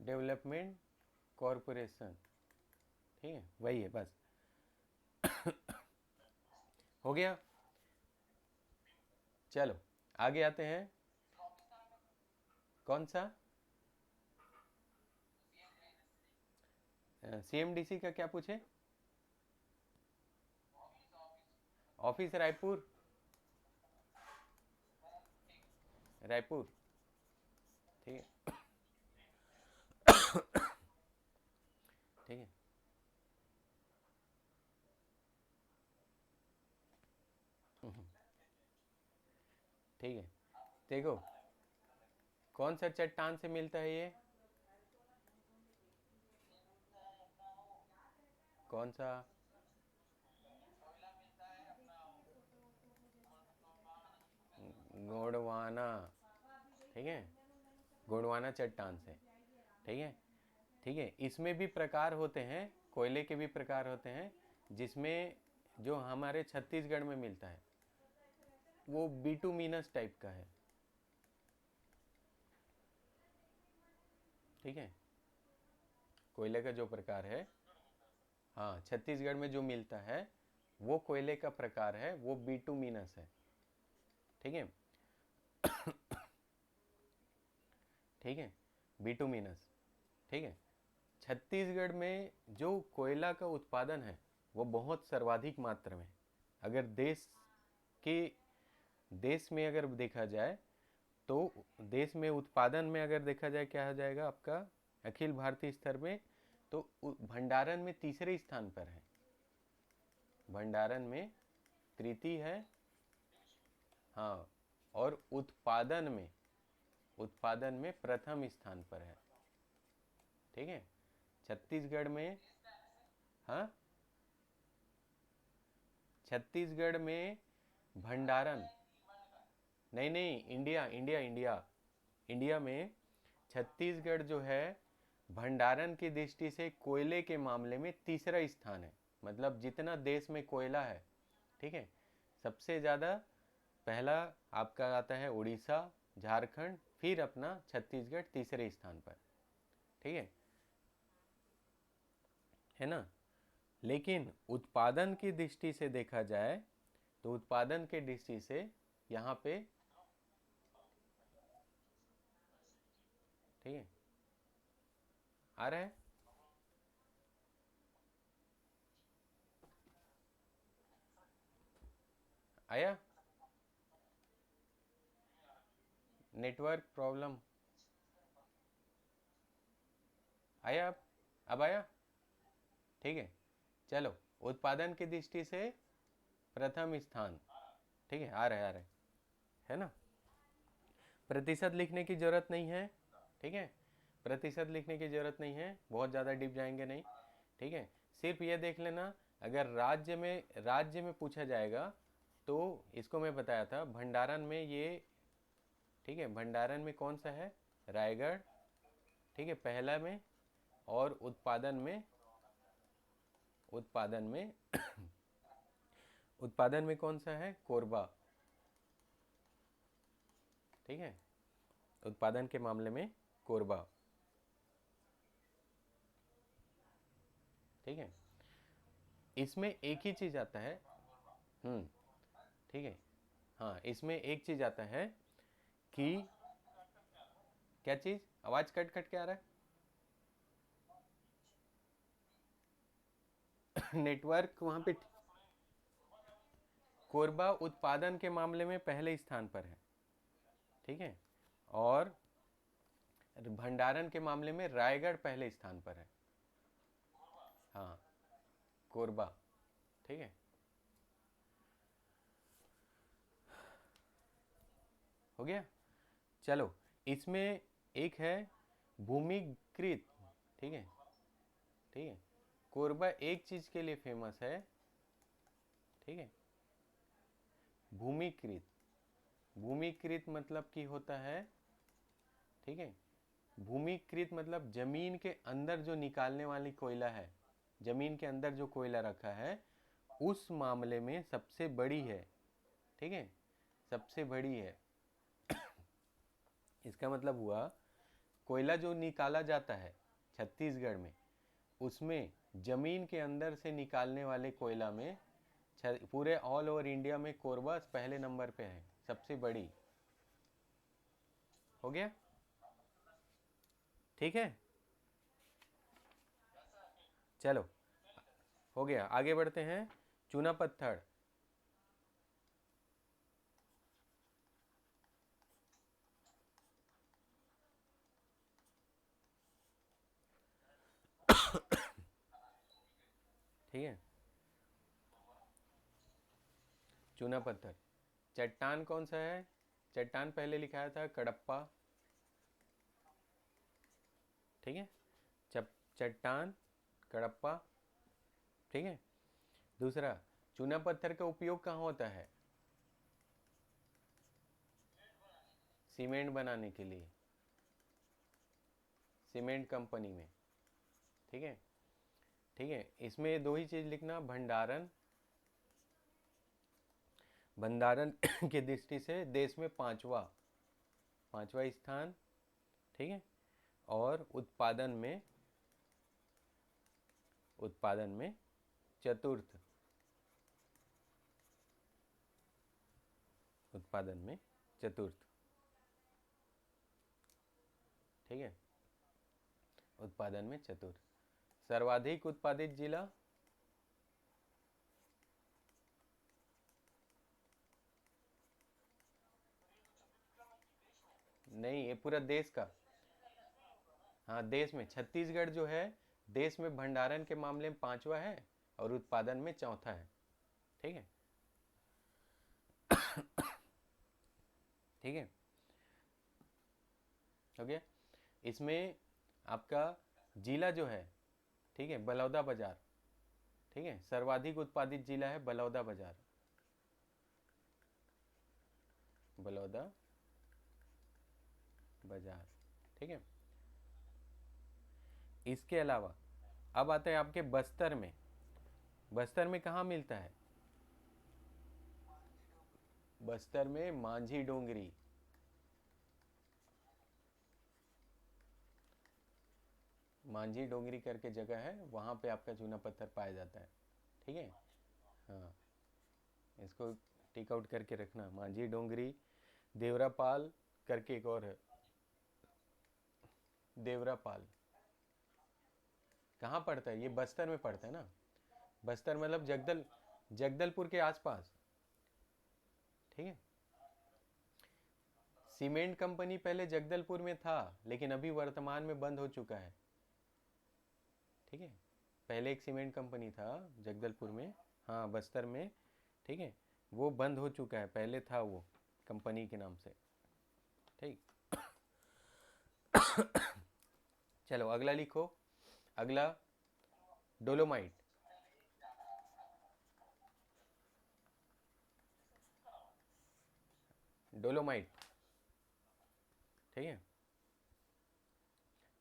डेवलपमेंट कॉरपोरेशन। ठीक है, वही है बस। हो गया, चलो आगे आते हैं। कौन सा, CMDC का क्या पूछे? ऑफिस रायपुर, रायपुर, ठीक है, ठीक है। ठीक है, देखो कौन सा चट्टान से मिलता है ये? कौन सा? गोंडवाना, ठीक है, गोंडवाना चट्टान से, ठीक है, ठीक है। इसमें भी प्रकार होते हैं, कोयले के भी प्रकार होते हैं, जिसमें जो हमारे छत्तीसगढ़ में मिलता है वो बिटुमिनस टाइप का है, ठीक है। कोयले का जो प्रकार है, हाँ, छत्तीसगढ़ में जो मिलता है वो कोयले का प्रकार है, वो बिटुमिनस है, ठीक है, ठीक है, बिटुमिनस, ठीक है। छत्तीसगढ़ में जो कोयला का उत्पादन है वो बहुत सर्वाधिक मात्रा में, अगर के देश में अगर देखा जाए तो देश में उत्पादन में अगर देखा जाए क्या हो जाएगा आपका अखिल भारतीय स्तर में, तो भंडारण में तीसरे स्थान पर है, भंडारण में तृतीय है, हाँ, और उत्पादन में प्रथम स्थान पर है, ठीक है। छत्तीसगढ़ में, हाँ, छत्तीसगढ़ में भंडारण, नहीं नहीं, इंडिया इंडिया इंडिया इंडिया में छत्तीसगढ़ जो है भंडारण की दृष्टि से कोयले के मामले में तीसरा स्थान है, मतलब जितना देश में कोयला है, ठीक है, सबसे ज़्यादा पहला आपका आता है उड़ीसा, झारखंड, फिर अपना छत्तीसगढ़ तीसरे स्थान पर, ठीक है ना। लेकिन उत्पादन की दृष्टि से देखा जाए तो उत्पादन की दृष्टि से यहाँ पे, ठीक है, आ रहा है, आया, नेटवर्क प्रॉब्लम आया, अब आया, ठीक है। चलो, उत्पादन की दृष्टि से प्रथम स्थान, ठीक है, आ रहा है ना। प्रतिशत लिखने की जरूरत नहीं है, ठीक है, प्रतिशत लिखने की जरूरत नहीं है, बहुत ज़्यादा डीप जाएंगे नहीं, ठीक है। सिर्फ ये देख लेना, अगर राज्य में पूछा जाएगा तो इसको मैं बताया था भंडारण में ये, ठीक है, भंडारण में कौन सा है? रायगढ़, ठीक है, पहला में, और उत्पादन में उत्पादन में कौन सा है? कोरबा, ठीक है, उत्पादन के मामले में कोरबा, ठीक है। इसमें एक ही चीज आता है, हम्म, ठीक है, हाँ, इसमें एक चीज आता है कि, क्या चीज? आवाज कट कट के आ रहा है। नेटवर्क वहां पे, कोरबा उत्पादन के मामले में पहले स्थान पर है, ठीक है, और भंडारण के मामले में रायगढ़ पहले स्थान पर है, हाँ, कोरबा, ठीक है, हो गया। चलो, इसमें एक है भूमिकृत, ठीक है, ठीक है, कोरबा एक चीज के लिए फेमस है, ठीक है, भूमिकृत, भूमिकृत मतलब की होता है, ठीक है, भूमिकृत मतलब जमीन के अंदर जो निकालने वाली कोयला है, जमीन के अंदर जो कोयला रखा है उस मामले में सबसे बड़ी है, ठीक है, सबसे बड़ी है। इसका मतलब हुआ कोयला जो निकाला जाता है छत्तीसगढ़ में, उसमें जमीन के अंदर से निकालने वाले कोयला में पूरे ऑल ओवर इंडिया में कोरबा पहले नंबर पे है, सबसे बड़ी, हो गया, ठीक है। चलो हो गया, आगे बढ़ते हैं। चूना पत्थर, ठीक है। चूना पत्थर। चट्टान कौन सा है? चट्टान पहले लिखाया था कडप्पा, ठीक है। चट्टान, कडप्पा, ठीक है। दूसरा, चूना पत्थर का उपयोग कहाँ होता है? सीमेंट बनाने के लिए, सीमेंट कंपनी में, ठीक है। ठीक है, इसमें दो ही चीज लिखना, भंडारण, भंडारण की दृष्टि से देश में पांचवा पांचवा स्थान, ठीक है। और उत्पादन में चतुर्थ, उत्पादन में चतुर्थ, ठीक है। उत्पादन में चतुर्थ। सर्वाधिक उत्पादित जिला, नहीं ये पूरा देश का, हाँ देश में छत्तीसगढ़ जो है देश में भंडारण के मामले में पांचवा है और उत्पादन में चौथा है, ठीक है। ठीक है, हो गया। इसमें आपका जिला जो है, ठीक है, बलौदा बाजार, ठीक है। सर्वाधिक उत्पादित जिला है बलौदा बाजार, बलौदा बाजार, ठीक है। इसके अलावा अब आते हैं आपके बस्तर में। बस्तर में कहाँ मिलता है? बस्तर में मांझी डोंगरी, मांझी डोंगरी करके जगह है, वहाँ पे आपका चूना पत्थर पाया जाता है, ठीक है। हाँ, इसको टिक आउट करके रखना, मांझी डोंगरी। देवरापाल करके एक और है, देवरापाल कहाँ पड़ता है? ये बस्तर में पड़ता है ना। बस्तर मतलब जगदलपुर के आसपास, ठीक है। सीमेंट कंपनी पहले जगदलपुर में था लेकिन अभी वर्तमान में बंद हो चुका है, ठीक है। पहले एक सीमेंट कंपनी था जगदलपुर में, हाँ बस्तर में, ठीक है। वो बंद हो चुका है, पहले था वो कंपनी के नाम से, ठीक। चलो अगला लिखो। अगला डोलोमाइट, डोलोमाइट, ठीक है।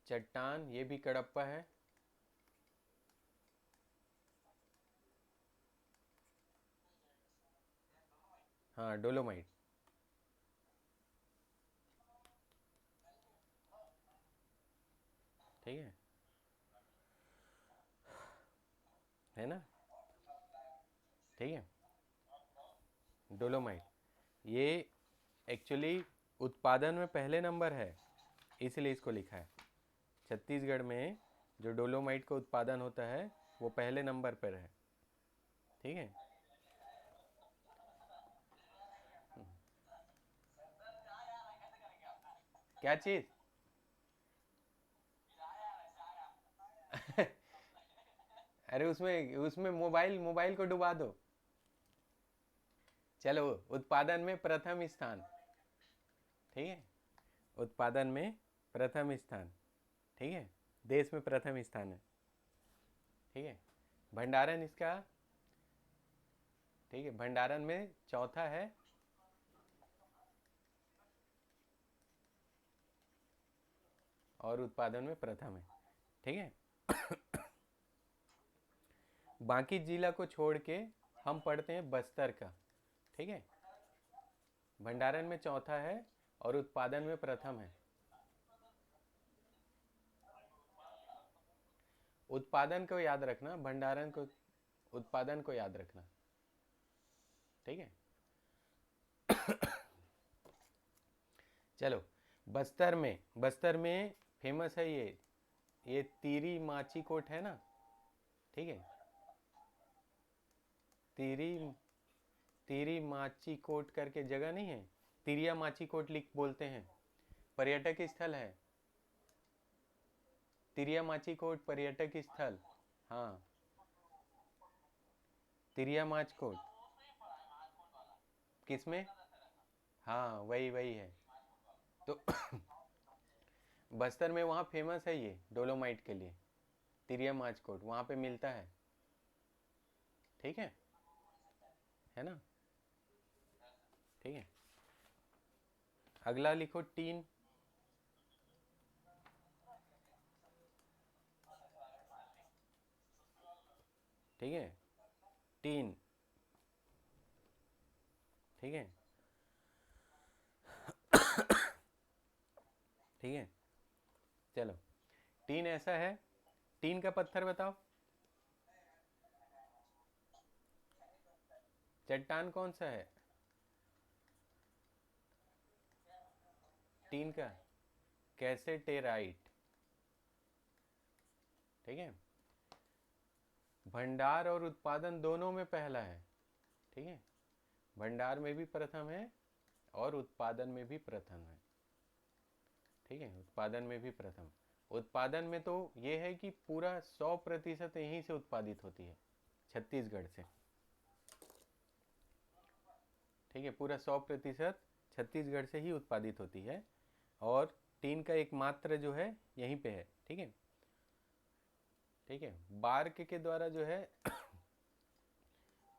चट्टान, ये भी कडप्पा है, हाँ डोलोमाइट, ठीक है ना, ठीक है। डोलोमाइट ये एक्चुअली उत्पादन में पहले नंबर है, इसलिए इसको लिखा है। छत्तीसगढ़ में जो डोलोमाइट का उत्पादन होता है वो पहले नंबर पर है, ठीक है। क्या चीज? अरे उसमें उसमें मोबाइल मोबाइल को डुबा दो। चलो, उत्पादन में प्रथम स्थान, ठीक है। उत्पादन में प्रथम स्थान, ठीक है। देश में प्रथम स्थान है, ठीक है। भंडारण इसका, ठीक है, भंडारण में चौथा है, और उत्पादन में प्रथम है, ठीक है। बाकी जिला को छोड़ के हम पढ़ते हैं बस्तर का, ठीक है। भंडारण में चौथा है और उत्पादन में प्रथम है। उत्पादन को याद रखना, भंडारण को, उत्पादन को याद रखना, ठीक है। चलो, बस्तर में फेमस है ये तीरी माची कोट है ना, ठीक है। तिरी तिरी माची कोट करके जगह नहीं है, तिरिया माची कोट लिख बोलते हैं, पर्यटक स्थल है। तिरिया माची कोट पर्यटक स्थल, हाँ तिरिया माच कोट किसमें, हाँ वही वही है। तो बस्तर में वहाँ फेमस है ये डोलोमाइट के लिए, तिरिया माच कोट वहाँ पे मिलता है। ठीक है ना। ठीक है, अगला लिखो टीन। ठीक है, टीन। ठीक है। ठीक है, चलो टीन ऐसा है, टीन का पत्थर बताओ, चट्टान कौन सा है टीन का, कैसे टेराइट। ठीक है, भंडार और उत्पादन दोनों में पहला है। ठीक है, भंडार में भी प्रथम है और उत्पादन में भी प्रथम है। ठीक है, उत्पादन में भी प्रथम। उत्पादन में तो ये है कि पूरा 100% यहीं से उत्पादित होती है, छत्तीसगढ़ से। ठीक है, पूरा 100% छत्तीसगढ़ से ही उत्पादित होती है, और टीन का एकमात्र जो है यहीं पे है। ठीक है। ठीक है, बार्क के द्वारा जो है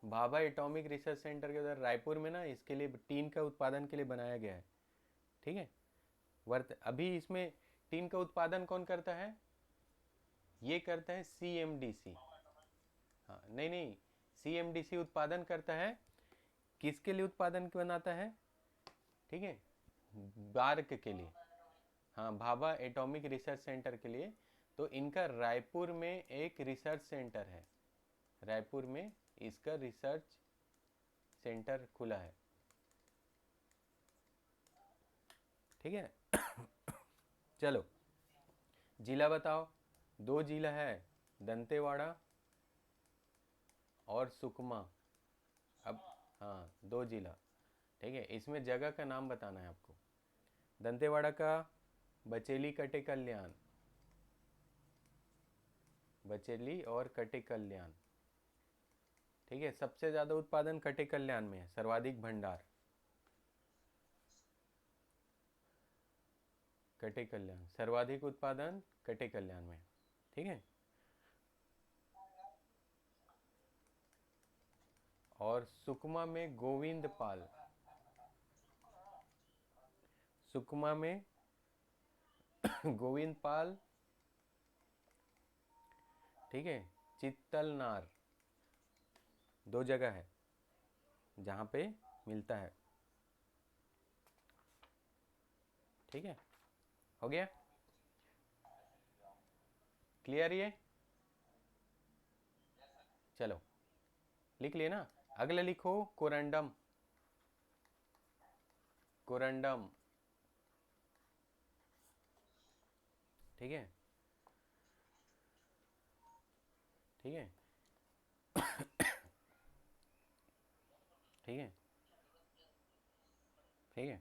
भाभा एटॉमिक रिसर्च सेंटर के द्वारा रायपुर में ना इसके लिए टीन का उत्पादन के लिए बनाया गया है। ठीक है, अभी इसमें टीन का उत्पादन कौन करता है, ये करता है CMDC। हाँ नहीं नहीं, CMDC उत्पादन करता है, किसके लिए उत्पादन बनाता है, ठीक है, बार्क के लिए। हाँ, भाभा एटॉमिक रिसर्च सेंटर के लिए। तो इनका रायपुर में एक रिसर्च सेंटर है, रायपुर में इसका रिसर्च सेंटर खुला है। ठीक है। चलो जिला बताओ, दो जिला है, दंतेवाड़ा और सुकमा। अब हाँ, दो जिला। ठीक है, इसमें जगह का नाम बताना है आपको। दंतेवाड़ा का बचेली कटे कल्याण, बचेली और कटे कल्याण। ठीक है, सबसे ज़्यादा उत्पादन कटे कल्याण में है, सर्वाधिक भंडार कटे कल्याण, सर्वाधिक उत्पादन कटे कल्याण में। ठीक है, और सुकमा में गोविंद पाल, सुकमा में गोविंद पाल। ठीक है, चित्तलनार, दो जगह है जहाँ पे मिलता है। ठीक है, हो गया, क्लियर ये। चलो लिख लिए ना, अगला लिखो कोरंडम, कोरंडम। ठीक है। ठीक है। ठीक है। ठीक है,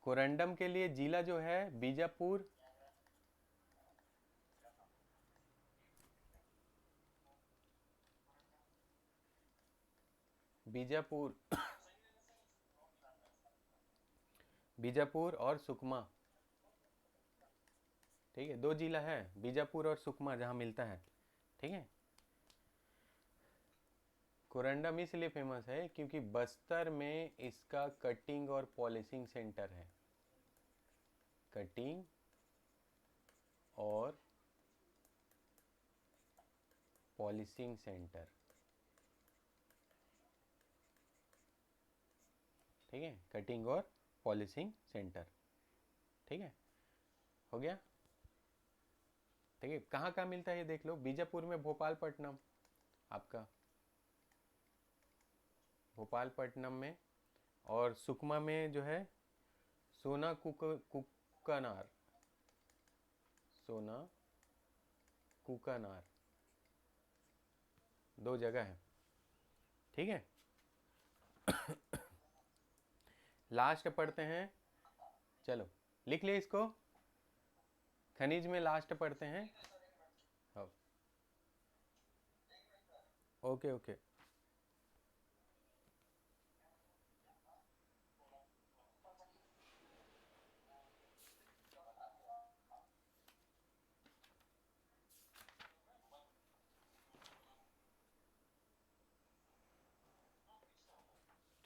कोरंडम के लिए जिला जो है बीजापुर, बीजापुर, बीजापुर और सुकमा। ठीक है, दो जिला है, बीजापुर और सुकमा, जहाँ मिलता है। ठीक है, कोरंडम इसलिए फेमस है क्योंकि बस्तर में इसका कटिंग और पॉलिशिंग सेंटर है, कटिंग और पॉलिशिंग सेंटर। ठीक है, कटिंग और पॉलिशिंग सेंटर। ठीक है, हो गया। ठीक है, कहाँ कहाँ मिलता है ये देख लो, बीजापुर में भोपालपट्टनम आपका, भोपालपट्टनम में, और सुकमा में जो है सोना कुकनार, सोना कुकनार। दो जगह है, ठीक है। लास्ट पढ़ते हैं, चलो लिख ले इसको, खनिज में लास्ट पढ़ते हैं। हाँ, ओके ओके।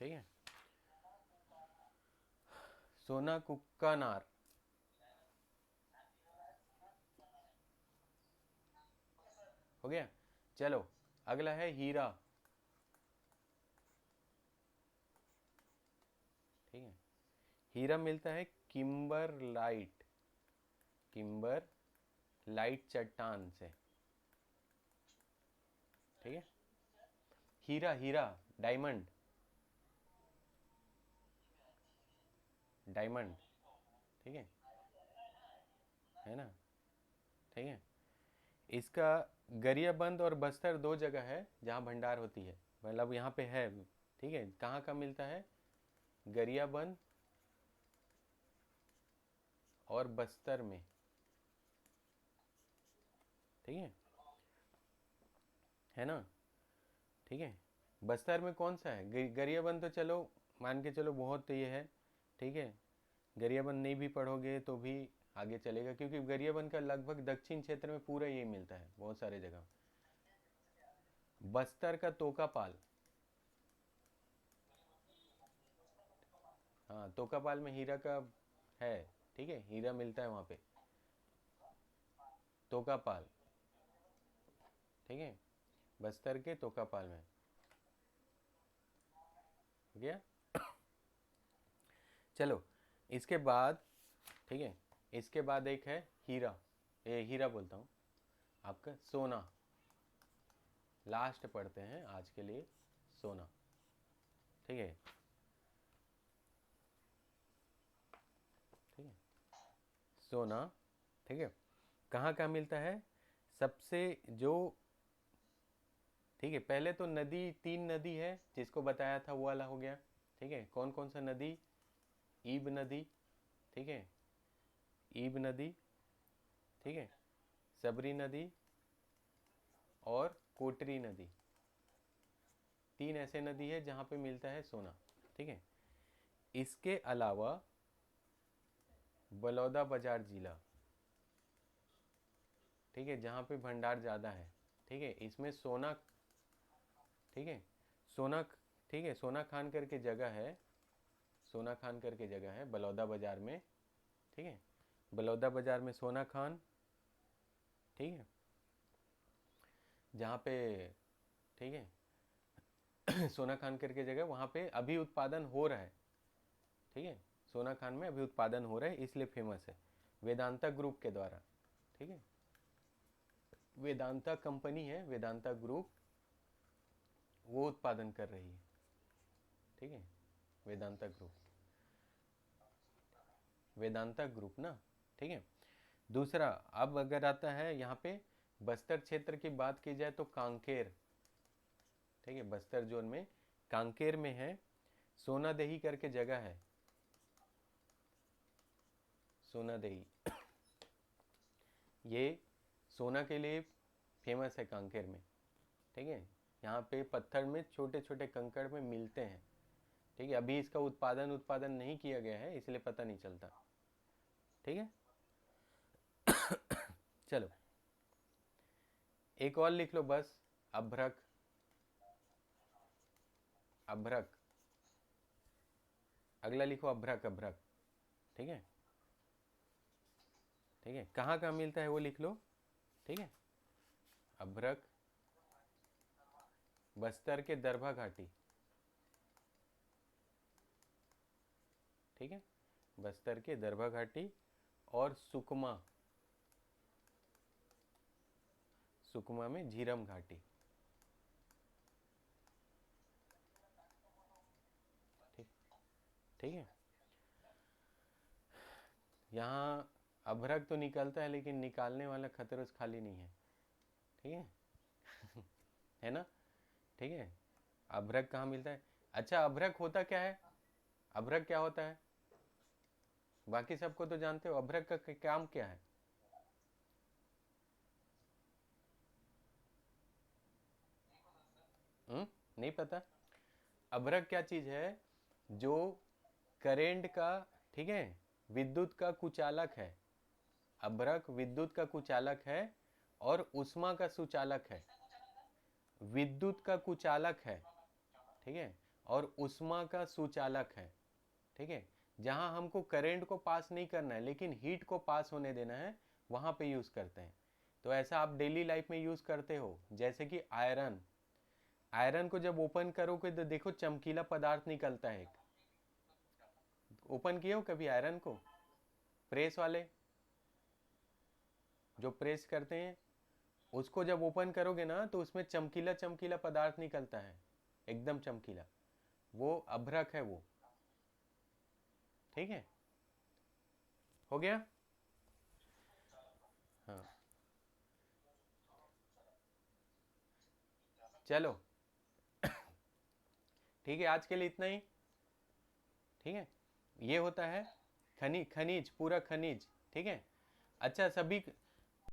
ठीक है, सोना कुक्का नार, हो गया। चलो अगला है हीरा, ठीक है। हीरा मिलता है किम्बर लाइट, किम्बर लाइट चट्टान से, ठीक है। हीरा, हीरा, डायमंड, डायमंड, ठीक है ना, ठीक है। इसका गरियाबंद और बस्तर दो जगह है जहाँ भंडार होती है, मतलब यहाँ पे है, ठीक है। कहाँ का मिलता है, गरियाबंद और बस्तर में, ठीक है ना, ठीक है। बस्तर में कौन सा है, गरियाबंद तो चलो मान के चलो बहुत ये है, ठीक है। गरियाबंद नहीं भी पढ़ोगे तो भी आगे चलेगा, क्योंकि गरियाबंद का लगभग दक्षिण क्षेत्र में पूरा यही मिलता है बहुत सारे जगह। बस्तर का तोकापाल, हाँ तोकापाल में हीरा का है, ठीक है, हीरा मिलता है वहाँ पे, तोकापाल, ठीक है। बस्तर के तोकापाल में, हो गया। चलो इसके बाद, ठीक है, इसके बाद एक है हीरा, ये हीरा बोलता हूँ आपका, सोना, लास्ट पढ़ते हैं आज के लिए, सोना, ठीक है, ठीक है। सोना, ठीक है, कहाँ कहाँ मिलता है, सबसे जो, ठीक है। पहले तो नदी, तीन नदी है जिसको बताया था वो वाला हो गया, ठीक है। कौन कौन सा नदी, ईब नदी, ठीक है, ईब नदी, ठीक है, सबरी नदी और कोटरी नदी, तीन ऐसे नदी है जहाँ पे मिलता है सोना, ठीक है। इसके अलावा बलौदा बाजार जिला, ठीक है, जहाँ पे भंडार ज़्यादा है, ठीक है, इसमें सोना, ठीक है, सोना, ठीक है, सोना खान करके जगह है, सोना खान करके जगह है बलौदा बाजार में, ठीक है। बलौदा बाजार में सोना खान, ठीक है, जहाँ पे, ठीक है, सोना खान करके जगह, वहाँ पे अभी उत्पादन हो रहा है, ठीक है। सोना खान में अभी उत्पादन हो रहा है इसलिए फेमस है, वेदांता ग्रुप के द्वारा, ठीक है। वेदांता कंपनी है, वेदांता ग्रुप, वो उत्पादन कर रही है, ठीक है। वेदांता ग्रुप, वेदांता ग्रुप ना, ठीक है। दूसरा, अब अगर आता है यहाँ पे बस्तर क्षेत्र की बात की जाए तो कांकेर, ठीक है, बस्तर जोन में कांकेर में है, सोनादेही करके जगह है, सोनादेही, ये सोना के लिए फेमस है कांकेर में, ठीक है। यहाँ पे पत्थर में छोटे छोटे कंकड़ में मिलते हैं, ठीक है। अभी इसका उत्पादन उत्पादन नहीं किया गया है इसलिए पता नहीं चलता, ठीक है। चलो एक और लिख लो बस, अभ्रक, अभ्रक, अगला लिखो अभ्रक, अभ्रक, ठीक है, ठीक है। कहाँ कहाँ मिलता है वो लिख लो, ठीक है। अभ्रक बस्तर के दरभा घाटी, ठीक है, बस्तर के दरभा घाटी, और सुकमा, सुकमा में झीरम घाटी, ठीक, ठीक है। यहाँ अभ्रक तो निकलता है लेकिन निकालने वाला खतरों से खाली नहीं है, ठीक है, है ना। ठीक है। अभ्रक कहाँ मिलता है? अच्छा, अभ्रक होता क्या है? अभ्रक क्या होता है? बाकी सबको तो जानते हो, अभ्रक का काम क्या है? नहीं पता? अभ्रक क्या चीज है? जो करेंट का, ठीक है, विद्युत का कुचालक है। अभ्रक विद्युत का कुचालक है और ऊष्मा का सुचालक है। विद्युत का कुचालक है, ठीक है, और ऊष्मा का सुचालक है। ठीक है। जहां हमको करंट को पास नहीं करना है लेकिन हीट को पास होने देना है, वहां पे यूज करते हैं। तो ऐसा आप डेली लाइफ में यूज करते हो, जैसे कि आयरन। आयरन को जब ओपन करोगे तो देखो चमकीला पदार्थ निकलता है एक। ओपन किए हो कभी आयरन को? प्रेस वाले जो प्रेस करते हैं, उसको जब ओपन करोगे ना तो उसमें चमकीला चमकीला पदार्थ निकलता है, एकदम चमकीला। वो अभ्रक है वो। ठीक है, हो गया। हाँ, चलो ठीक है, आज के लिए इतना ही। ठीक है, ये होता है खनिज, पूरा खनिज। ठीक है। अच्छा, सभी